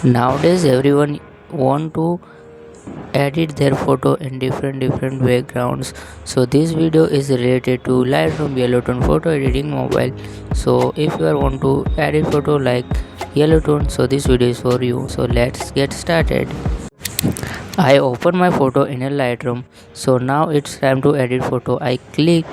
Nowadays everyone want to edit their photo in different backgrounds. So this video is related to Lightroom yellow tone photo editing mobile. So if you are want to edit photo like yellow tone, so this video is for you. So let's get started. I open my photo in a Lightroom. So now it's time to edit photo. I click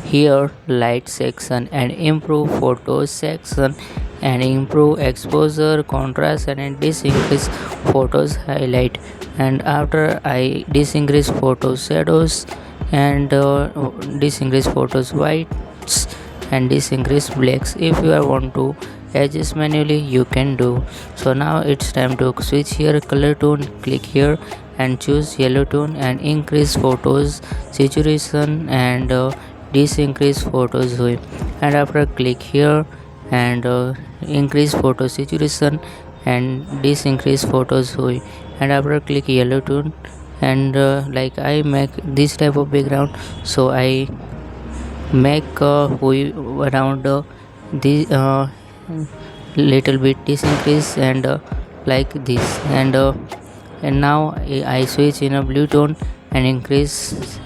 here light section and improve photos section and improve exposure, contrast and disincrease photos highlight. And after I disincrease photos shadows and disincrease photos whites and disincrease blacks. If you are want to adjust manually, you can do. So now it's time to switch here color tone. Click here and choose yellow tone and increase photos saturation and disincrease photos hue. And after click here and increase photo saturation and disincrease photos hue. And after click yellow tone and like I make this type of background, so I make hue around the little bit disincrease and like this. And now I switch in a blue tone and increase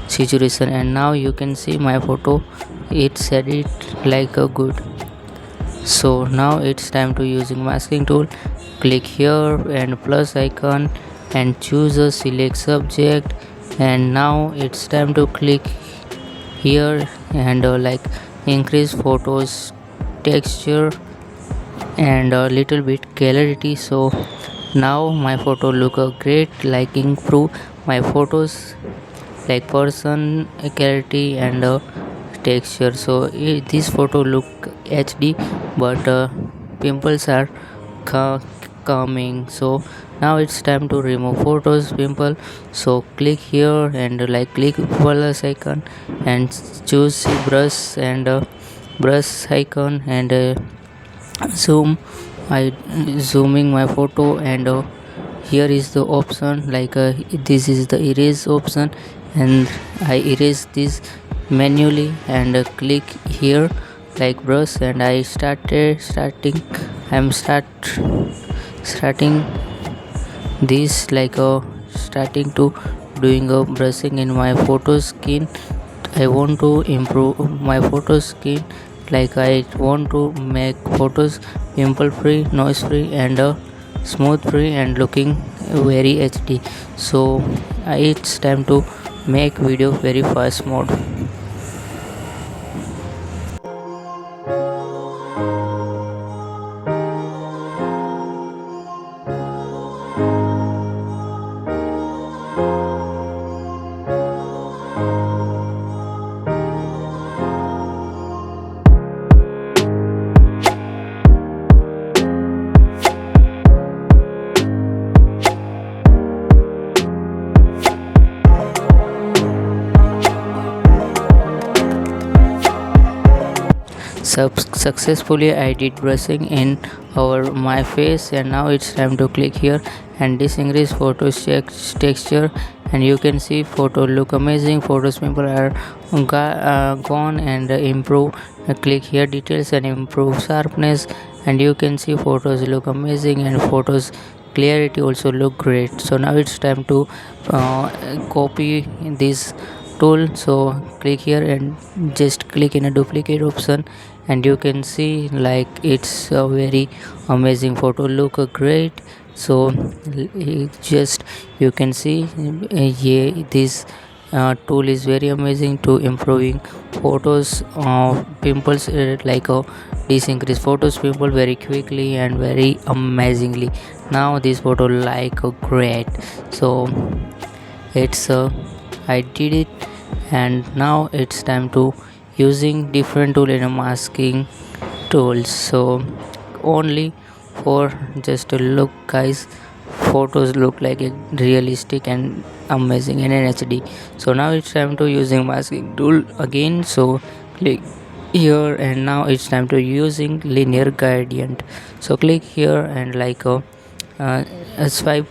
saturation. And now you can see my photo, it's edit like a good. So now it's time to using masking tool. Click here and plus icon and choose a select subject. And now it's time to click here and like increase photos texture and a little bit clarity. So now my photo look great, like improve my photos like person clarity and texture. So this photo look HD, but pimples are coming. So now it's time to remove photos pimple. So click here and like click plus icon and choose brush and brush icon and zoom. I zooming my photo and here is the option like this is the erase option and I erase this manually and click here like brush and I I'm starting this like starting to doing a brushing in my photo skin. I want to improve my photo skin, like I want to make photos pimple free, noise free and smooth free and looking very HD. So it's time to make video very fast mode. Successfully I did brushing in over my face. And now it's time to click here and disincrease photo texture and you can see photo look amazing, photos people are gone and improve. Click here details and improve sharpness and you can see photos look amazing and photos clarity also look great. So now it's time to copy this tool. So click here and just click in a duplicate option and you can see like it's a very amazing photo look great. So just you can see yeah, this tool is very amazing to improving photos pimples like disincrease photos pimple very quickly and very amazingly. Now this photo like great. So it's I did it and now it's time to using different tool in a masking tools. So only for just a look guys, photos look like a realistic and amazing in an HD. So now it's time to using masking tool again. So click here and now it's time to using linear gradient. So click here and like swipe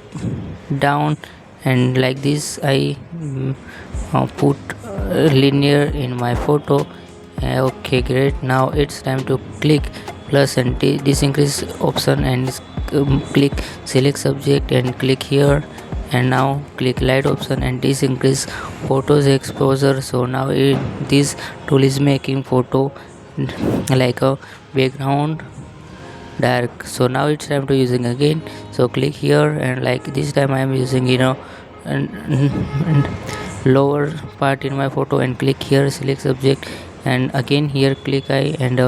down and like this I put linear in my photo. Okay great. Now it's time to click plus and disincrease option and click select subject and click here, and now click light option and this increase photos exposure. So now this tool is making photo like a background dark. So now it's time to using again. So click here, and like this time I am using and lower part in my photo, and click here select subject, and again here click I and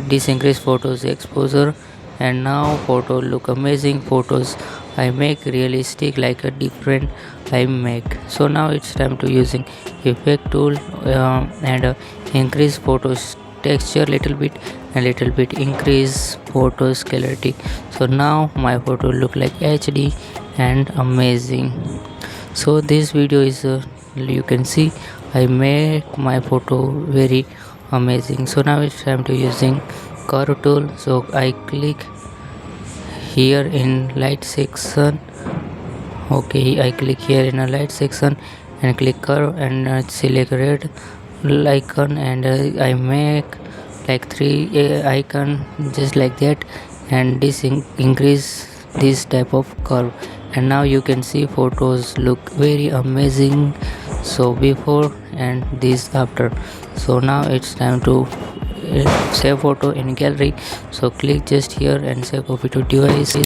this increase photos exposure, and now photo look amazing. Photos I make realistic like a different I make. So now it's time to using effect tool and increase photos texture little bit and little bit increase photos clarity. So now my photo look like HD and amazing. So this video is you can see I make my photo very amazing. So now it's time to using curve tool. So I click here in light section. Okay, I click here in a light section and click curve and select red icon, and I make like three icon just like that, and this increase this type of curve, and now you can see photos look very amazing. So before and this after. So now it's time to save photo in gallery. So click just here and save photo to device,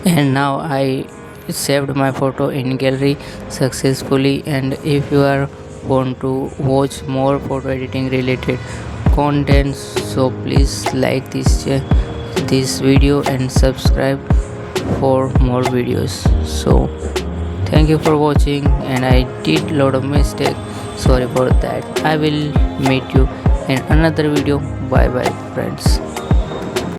and now I saved my photo in gallery successfully. And if you are want to watch more photo editing related content, so please like this video and subscribe for more videos. So thank you for watching, and I did lot of mistake, sorry for that. I will meet you in another video. Bye bye friends.